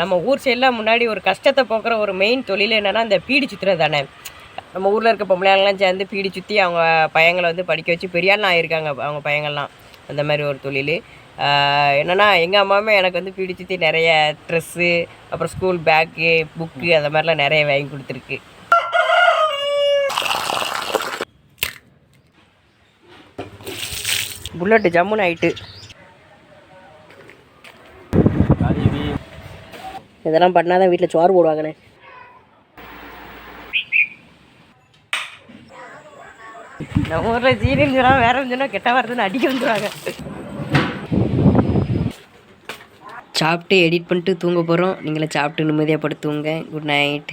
நம்ம ஊர் சைடெலாம் முன்னாடி ஒரு கஷ்டத்தை போக்குற ஒரு மெயின் தொழில் என்னென்னா இந்த பீடி சுற்றுறது தானே. நம்ம ஊரில் இருக்க பொம்பளைங்களாம் சேர்ந்து பீடி சுற்றி அவங்க பையங்களை வந்து படிக்க வச்சு பெரியாள் ஆகியிருக்காங்க அவங்க பையங்கள்லாம். அந்த மாதிரி ஒரு தொழில் என்னென்னா எங்கள் அம்மாவுமே எனக்கு வந்து பீடி சுற்றி நிறைய ட்ரெஸ்ஸு, அப்புறம் ஸ்கூல் பேக்கு, புக்கு அந்த மாதிரிலாம் நிறைய வாங்கி கொடுத்துருக்கு. புல்லட்டு ஜம்முன்னு ஆயிட்டு. இதெல்லாம் பண்ணாதான் வீட்டில் சோறு போடுவாங்கண்ணே. நம்ம ஊரில் சீனின்னு சொன்னால் வேற சொன்னால் கெட்ட வரதுன்னு அடிக்க வந்துடுவாங்க. சாப்பிட்டு எடிட் பண்ணிட்டு தூங்க போகிறோம். நீங்களே சாப்பிட்டு நிம்மதியாக படுத்துங்க. Good night.